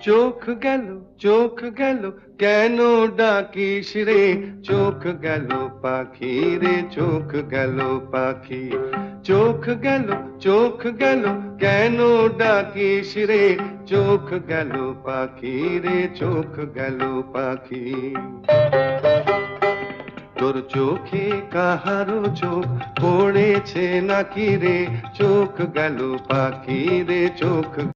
চোখ গেল, চোখ গেল, কেন ডাকিস রে? চোখ গেল পাখি রে, চোখ গেল পাখি। চোখ গেল, চোখ গেল, কেন ডাকিস রে? চোখ গেল পাখি রে, চোখ গেল পাখি। তোর চোখে কাহারো চোখ পড়েছে নাকি রে? চোখ গেল পাখি রে, চোখ